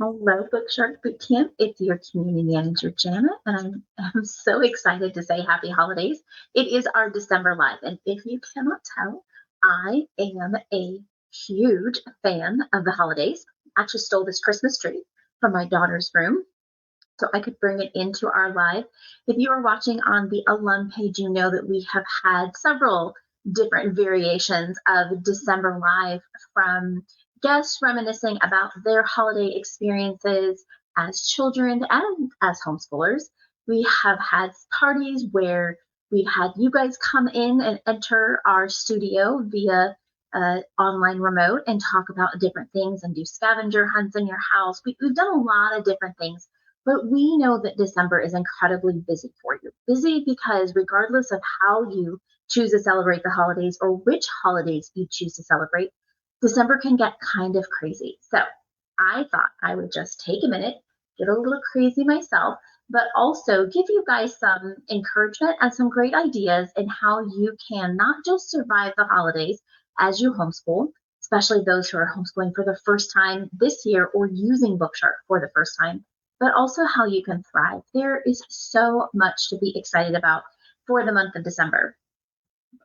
Hello, BookShark BootCamp. It's your community manager, Jana, and I'm so excited to say happy holidays. It is our December live, and if you cannot tell, I am a huge fan of the holidays. I actually stole this Christmas tree from my daughter's room so I could bring it into our live. If you are watching on the alum page, you know that we have had several different variations of December live, from guests reminiscing about their holiday experiences as children and as homeschoolers. We have had parties where we had you guys come in and enter our studio via online remote and talk about different things and do scavenger hunts in your house. We've done a lot of different things, but we know that December is incredibly busy for you. Busy because regardless of how you choose to celebrate the holidays or which holidays you choose to celebrate, December can get kind of crazy. So I thought I would just take a minute, get a little crazy myself, but also give you guys some encouragement and some great ideas in how you can not just survive the holidays as you homeschool, especially those who are homeschooling for the first time this year or using BookShark for the first time, but also how you can thrive. There is so much to be excited about for the month of December.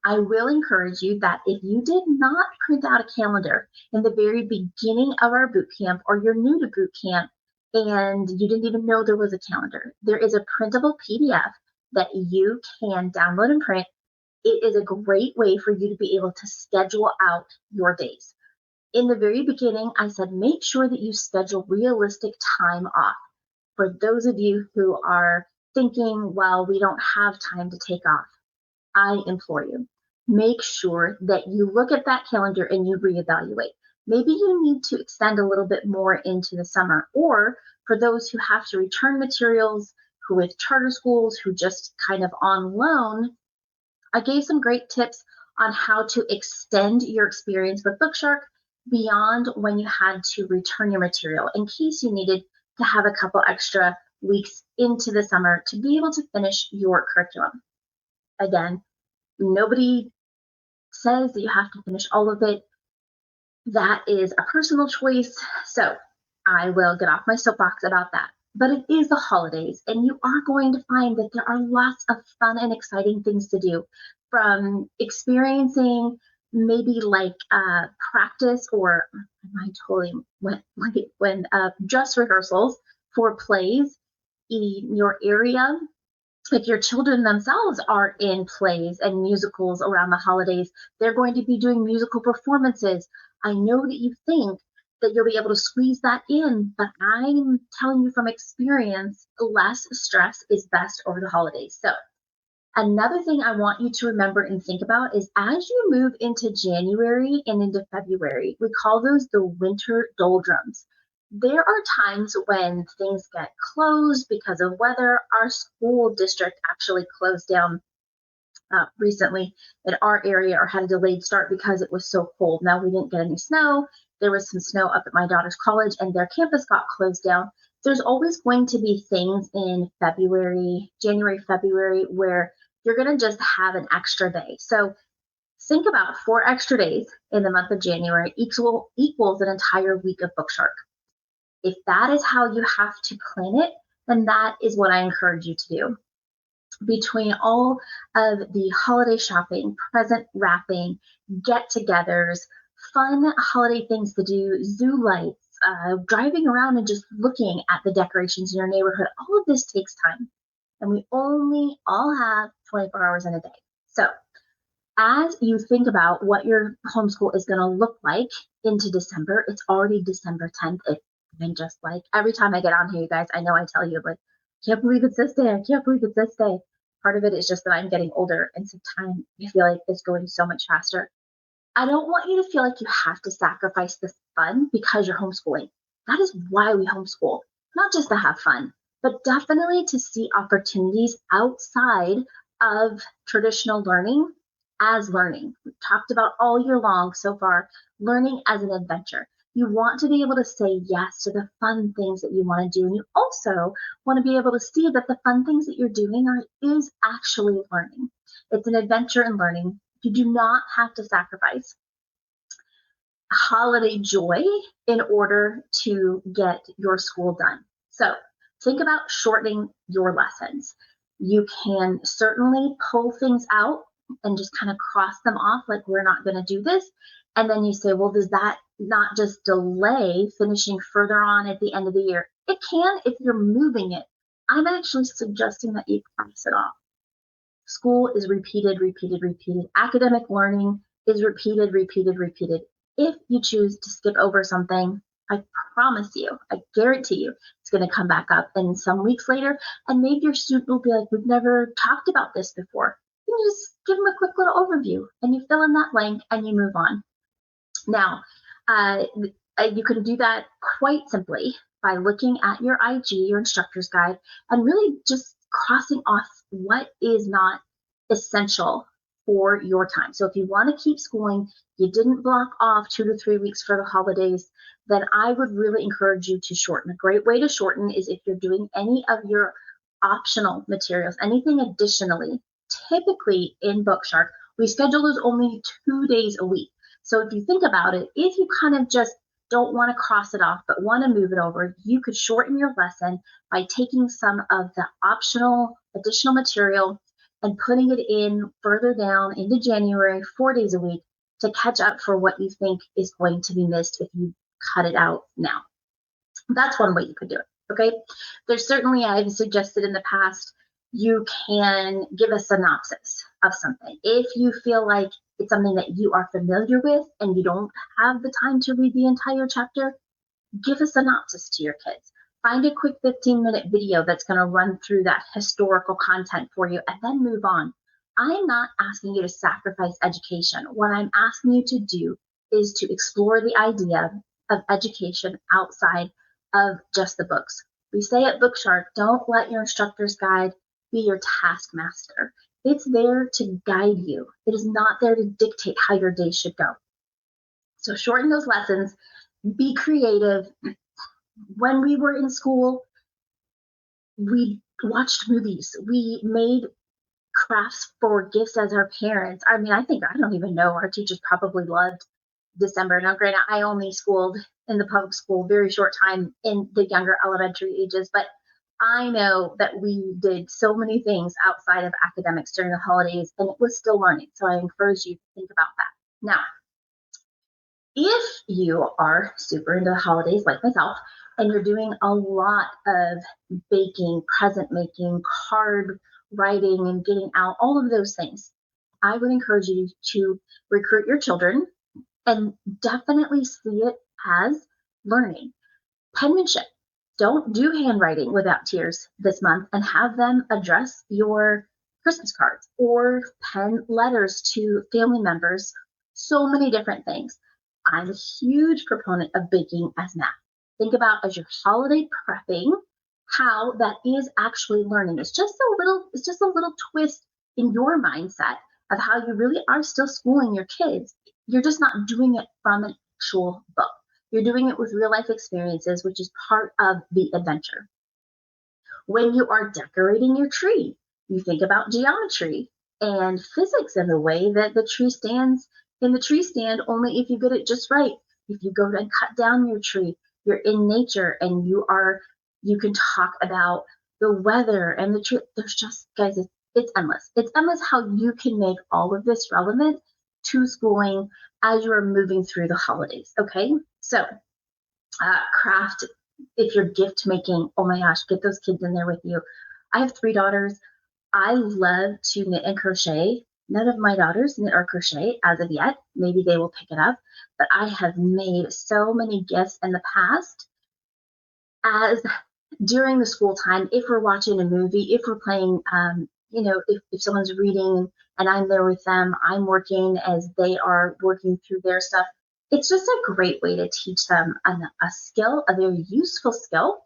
I will encourage you that if you did not print out a calendar in the very beginning of our boot camp, or you're new to boot camp and you didn't even know there was a calendar, there is a printable PDF that you can download and print. It is a great way for you to be able to schedule out your days. In the very beginning, I said make sure that you schedule realistic time off. For those of you who are thinking, well, we don't have time to take off, I implore you, make sure that you look at that calendar and you reevaluate. Maybe you need to extend a little bit more into the summer, or for those who have to return materials, who with charter schools, who just kind of on loan, I gave some great tips on how to extend your experience with BookShark beyond when you had to return your material, in case you needed to have a couple extra weeks into the summer to be able to finish your curriculum. Again, nobody says that you have to finish all of it. That is a personal choice. So I will get off my soapbox about that. But it is the holidays, and you are going to find that there are lots of fun and exciting things to do, from experiencing maybe like practice, or I totally went like when dress rehearsals for plays in your area. If your children themselves are in plays and musicals around the holidays, they're going to be doing musical performances. I know that you think that you'll be able to squeeze that in, but I'm telling you from experience, less stress is best over the holidays. So another thing I want you to remember and think about is, as you move into January and into February, we call those the winter doldrums. There are times when things get closed because of weather. Our school district actually closed down recently in our area, or had a delayed start because it was so cold. Now, we didn't get any snow. There was some snow up at my daughter's college and their campus got closed down. There's always going to be things in February, January, February, where you're going to just have an extra day. So think about 4 extra days in the month of January equals an entire week of BookShark. If that is how you have to plan it, then that is what I encourage you to do. Between all of the holiday shopping, present wrapping, get-togethers, fun holiday things to do, zoo lights, driving around and just looking at the decorations in your neighborhood, all of this takes time. And we only all have 24 hours in a day. So as you think about what your homeschool is going to look like into December, it's already December 10th. And just like every time I get on here, you guys, I know I tell you, like, can't believe it's this day. I can't believe it's this day. Part of it is just that I'm getting older, and so time, I feel like, is going so much faster. I don't want you to feel like you have to sacrifice this fun because you're homeschooling. That is why we homeschool, not just to have fun, but definitely to see opportunities outside of traditional learning as learning. We've talked about all year long so far, learning as an adventure. You want to be able to say yes to the fun things that you want to do. And you also want to be able to see that the fun things that you're doing is actually learning. It's an adventure in learning. You do not have to sacrifice. holiday joy in order to get your school done. So think about shortening your lessons. You can certainly pull things out and just kind of cross them off like we're not going to do this. And then you say, well, does that not just delay finishing further on at the end of the year? It can if you're moving it. I'm actually suggesting that you cross it off. School is repeated, repeated, repeated. Academic learning is repeated, repeated, repeated. If you choose to skip over something, I promise you, I guarantee you, it's going to come back up and some weeks later, and maybe your student will be like, we've never talked about this before. You just give them a quick little overview and you fill in that blank and you move on. Now, you can do that quite simply by looking at your IG, your instructor's guide, and really just crossing off what is not essential for your time. So if you want to keep schooling, you didn't block off 2 to 3 weeks for the holidays, then I would really encourage you to shorten. A great way to shorten is if you're doing any of your optional materials, anything additionally. Typically in BookShark, we schedule those only 2 days a week. So if you think about it, if you kind of just don't want to cross it off, but want to move it over, you could shorten your lesson by taking some of the optional additional material and putting it in further down into January, 4 days a week, to catch up for what you think is going to be missed if you cut it out now. That's one way you could do it. Okay. There's certainly, I've suggested in the past, you can give a synopsis of something. If you feel like it's something that you are familiar with and you don't have the time to read the entire chapter, give a synopsis to your kids. Find a quick 15-minute video that's going to run through that historical content for you and then move on. I'm not asking you to sacrifice education. What I'm asking you to do is to explore the idea of education outside of just the books. We say at BookShark, don't let your instructor's guide be your taskmaster. It's there to guide you. It is not there to dictate how your day should go. So shorten those lessons, be creative. When we were in school, we watched movies. We made crafts for gifts as our parents. I mean, I don't even know, our teachers probably loved December. Now, granted, I only schooled in the public school very short time in the younger elementary ages, but I know that we did so many things outside of academics during the holidays, and it was still learning. So I encourage you to think about that. Now, if you are super into the holidays like myself, and you're doing a lot of baking, present making, card writing, and getting out, all of those things, I would encourage you to recruit your children and definitely see it as learning. Penmanship. Don't do handwriting without tears this month and have them address your Christmas cards or pen letters to family members. So many different things. I'm a huge proponent of baking as math. Think about as you're holiday prepping, how that is actually learning. It's just a little twist in your mindset of how you really are still schooling your kids. You're just not doing it from an actual book. You're doing it with real life experiences, which is part of the adventure. When you are decorating your tree, you think about geometry and physics in the way that the tree stands in the tree stand, only if you get it just right. If you go and cut down your tree, you're in nature and you can talk about the weather and the tree. There's just, guys, it's endless. It's endless how you can make all of this relevant to schooling as you are moving through the holidays. Okay. So craft, if you're gift making, oh my gosh, get those kids in there with you. I have 3 daughters. I love to knit and crochet. None of my daughters knit or crochet as of yet. Maybe they will pick it up. But I have made so many gifts in the past as during the school time, if we're watching a movie, if we're playing, if someone's reading and I'm there with them, I'm working as they are working through their stuff. It's just a great way to teach them a skill, a very useful skill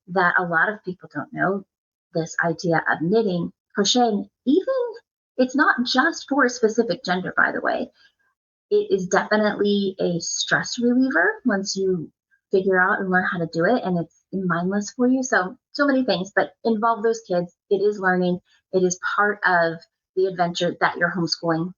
that a lot of people don't know. This idea of knitting, crocheting, even it's not just for a specific gender, by the way. It is definitely a stress reliever once you figure out and learn how to do it, and it's mindless for you. So many things, but involve those kids. It is learning. It is part of the adventure that you're homeschooling.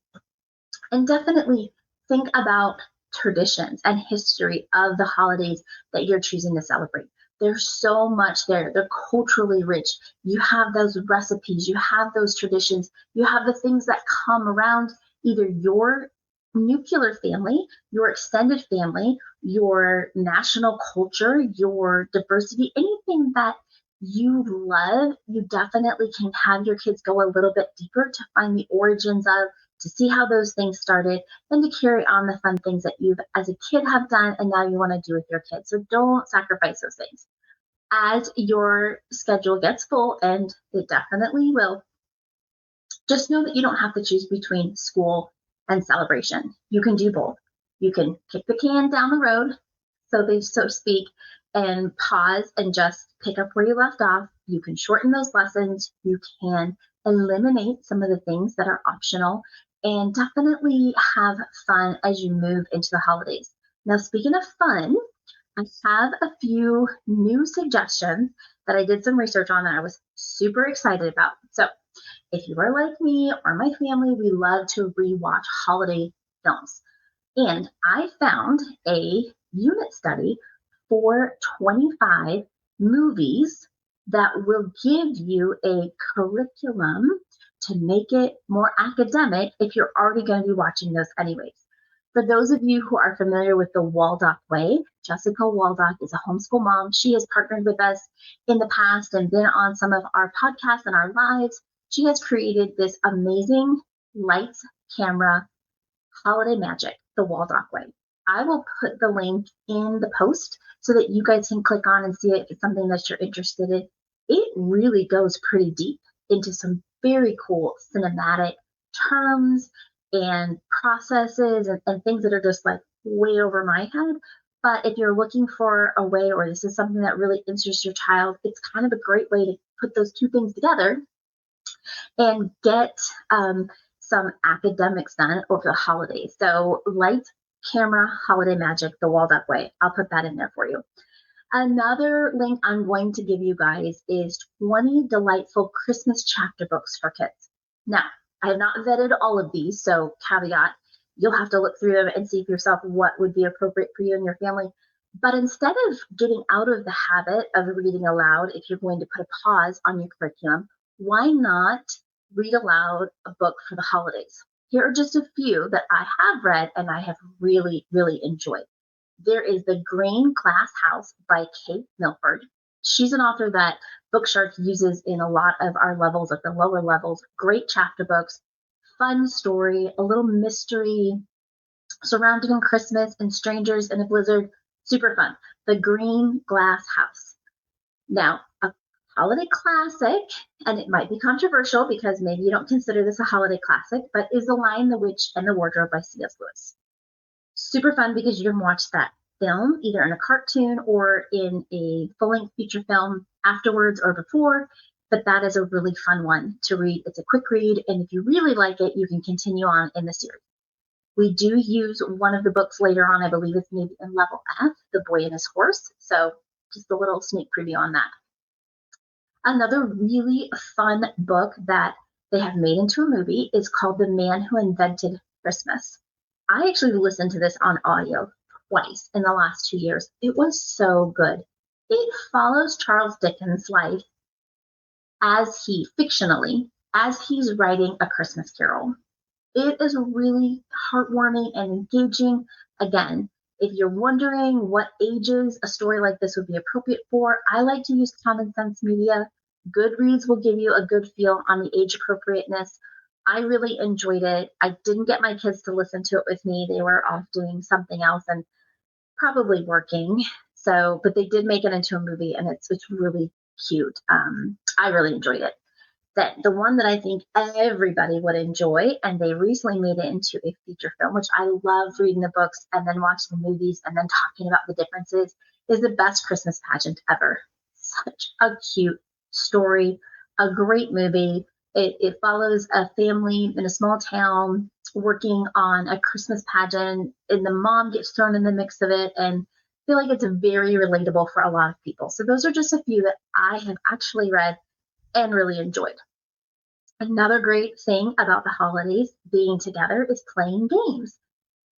And definitely think about traditions and history of the holidays that you're choosing to celebrate. There's so much there. They're culturally rich. You have those recipes, you have those traditions, you have the things that come around either your nuclear family, your extended family, your national culture, your diversity, anything that you love, you definitely can have your kids go a little bit deeper to find the origins of, to see how those things started, and to carry on the fun things that you've as a kid have done and now you want to do with your kids. So don't sacrifice those things. As your schedule gets full, and it definitely will, just know that you don't have to choose between school and celebration. You can do both. You can kick the can down the road, so to speak, and pause and just pick up where you left off. You can shorten those lessons. You can eliminate some of the things that are optional, and definitely have fun as you move into the holidays. Now, speaking of fun, I have a few new suggestions that I did some research on that I was super excited about. So, if you are like me or my family, we love to rewatch holiday films. And I found a unit study for 25 movies that will give you a curriculum to make it more academic if you're already going to be watching those anyways. For those of you who are familiar with the Waldock Way, Jessica Waldock is a homeschool mom. She has partnered with us in the past and been on some of our podcasts and our lives. She has created this amazing lights, camera, holiday magic, the Waldock Way. I will put the link in the post so that you guys can click on and see it if it's something that you're interested in. It really goes pretty deep into some very cool cinematic terms and processes and things that are just like way over my head. But if you're looking for a way, or this is something that really interests your child, it's kind of a great way to put those two things together and get some academics done over the holidays. So light, camera, holiday magic, the Waldock Way. I'll put that in there for you. Another link I'm going to give you guys is 20 delightful Christmas chapter books for kids. Now, I have not vetted all of these, so caveat, you'll have to look through them and see for yourself what would be appropriate for you and your family. But instead of getting out of the habit of reading aloud, if you're going to put a pause on your curriculum, why not read aloud a book for the holidays? Here are just a few that I have read and I have really, really enjoyed. There is The Green Glass House by Kate Milford. She's an author that BookShark uses in a lot of our levels, at the lower levels. Great chapter books, fun story, a little mystery surrounded in Christmas and strangers in a blizzard. Super fun. The Green Glass House. Now, a holiday classic, and it might be controversial because maybe you don't consider this a holiday classic, but is The Lion, the Witch, and the Wardrobe by C.S. Lewis. Super fun because you can watch that film either in a cartoon or in a full-length feature film afterwards or before, but that is a really fun one to read. It's a quick read, and if you really like it, you can continue on in the series. We do use one of the books later on, I believe it's maybe in level F, The Boy and His Horse, so just a little sneak preview on that. Another really fun book that they have made into a movie is called The Man Who Invented Christmas. I actually listened to this on audio twice in the last 2 years. It was so good. It follows Charles Dickens' life fictionally, as he's writing A Christmas Carol. It is really heartwarming and engaging. Again, if you're wondering what ages a story like this would be appropriate for, I like to use Common Sense Media. Goodreads will give you a good feel on the age appropriateness. I really enjoyed it. I didn't get my kids to listen to it with me. They were off doing something else and probably working. So, but they did make it into a movie, and it's really cute. I really enjoyed it. The one that I think everybody would enjoy, and they recently made it into a feature film, which I love reading the books and then watching the movies and then talking about the differences, is The Best Christmas Pageant Ever. Such a cute story, a great movie. It follows a family in a small town working on a Christmas pageant, and the mom gets thrown in the mix of it, and I feel like it's very relatable for a lot of people. So those are just a few that I have actually read and really enjoyed. Another great thing about the holidays being together is playing games.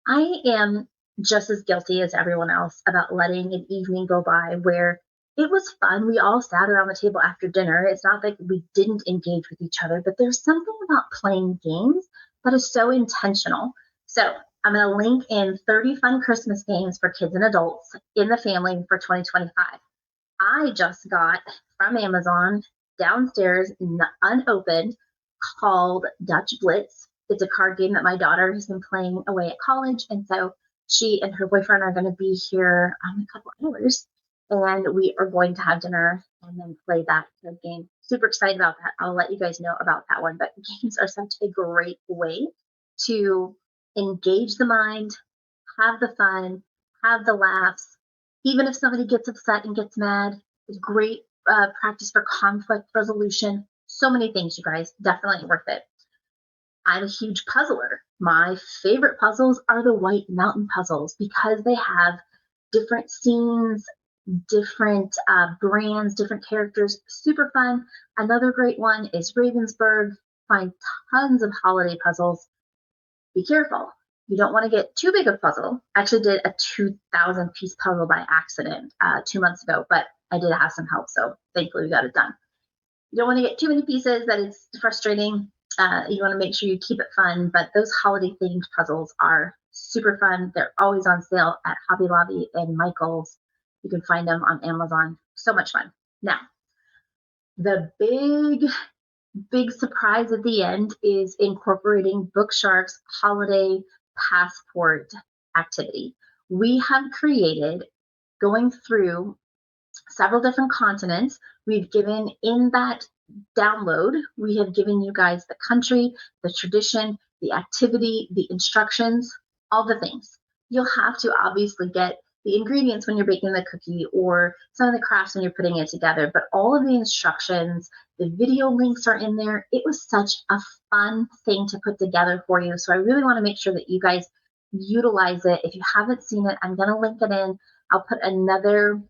I am just as guilty as everyone else about letting an evening go by where it was fun. We all sat around the table after dinner. It's not like we didn't engage with each other, but there's something about playing games that is so intentional. So I'm going to link in 30 fun Christmas games for kids and adults in the family for 2025. I just got from Amazon downstairs, unopened, called Dutch Blitz. It's a card game that my daughter has been playing away at college. And so she and her boyfriend are going to be here in a couple hours. And we are going to have dinner and then play that game. Super excited about that. I'll let you guys know about that one. But games are such a great way to engage the mind, have the fun, have the laughs. Even if somebody gets upset and gets mad, it's great practice for conflict resolution. So many things, you guys. Definitely worth it. I'm a huge puzzler. My favorite puzzles are the White Mountain puzzles because they have different scenes, different brands, different characters. Super fun. Another great one is Ravensburg. Find tons of holiday puzzles. Be careful. You don't want to get too big of a puzzle. I actually did a 2,000 piece puzzle by accident 2 months ago, but I did have some help, so thankfully we got it done. You don't want to get too many pieces that it's frustrating. You want to make sure you keep it fun, but those holiday themed puzzles are super fun. They're always on sale at Hobby Lobby and Michael's. You can find them on Amazon. So much fun. Now, the big surprise at the end is incorporating BookShark's holiday passport activity. We have created, going through several different continents, we've given in that download, we have given you guys the country, the tradition, the activity, the instructions, all the things. You'll have to obviously get the ingredients when you're baking the cookie or some of the crafts when you're putting it together, but all of the instructions, the video links are in there. It was such a fun thing to put together for you. So I really want to make sure that you guys utilize it. If you haven't seen it, I'm going to link it in. I'll put another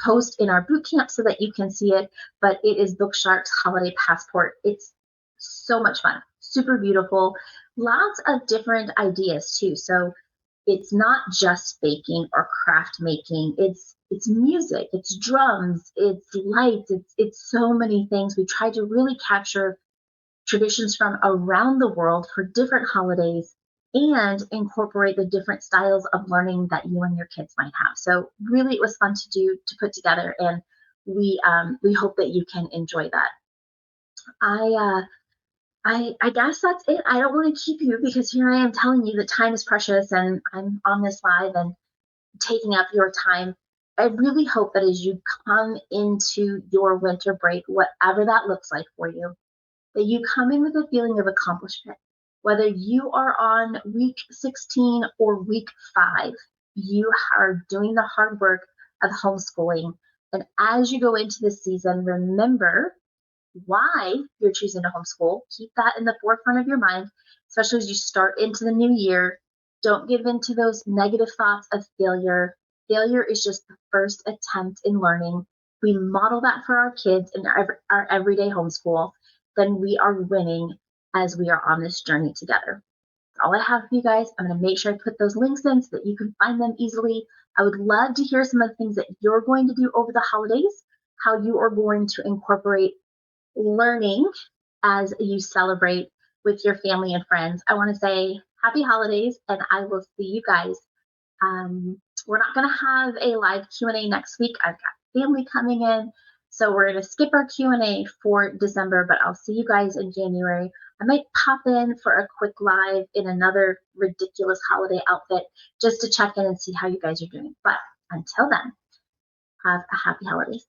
post in our BootCamp so that you can see it, but it is BookShark's Holiday Passport. It's so much fun, super beautiful, lots of different ideas too. So it's not just baking or craft making. It's music, it's drums, it's lights, it's so many things. We try to really capture traditions from around the world for different holidays and incorporate the different styles of learning that you and your kids might have. So really it was fun to put together, and we hope that you can enjoy that. I guess that's it. I don't want to keep you because here I am telling you that time is precious and I'm on this live and taking up your time. I really hope that as you come into your winter break, whatever that looks like for you, that you come in with a feeling of accomplishment. Whether you are on week 16 or week 5, you are doing the hard work of homeschooling. And as you go into this season, remember why you're choosing to homeschool. Keep that in the forefront of your mind, especially as you start into the new year. Don't give in to those negative thoughts of failure. Failure is just the first attempt in learning. We model that for our kids in our everyday homeschool, then we are winning as we are on this journey together. That's all I have for you guys. I'm going to make sure I put those links in so that you can find them easily. I would love to hear some of the things that you're going to do over the holidays, how you are going to incorporate learning as you celebrate with your family and friends. I want to say happy holidays, and I will see you guys. We're not going to have a live Q&A next week. I've got family coming in, so we're going to skip our Q&A for December, but I'll see you guys in January. I might pop in for a quick live in another ridiculous holiday outfit just to check in and see how you guys are doing. But until then, have a happy holidays.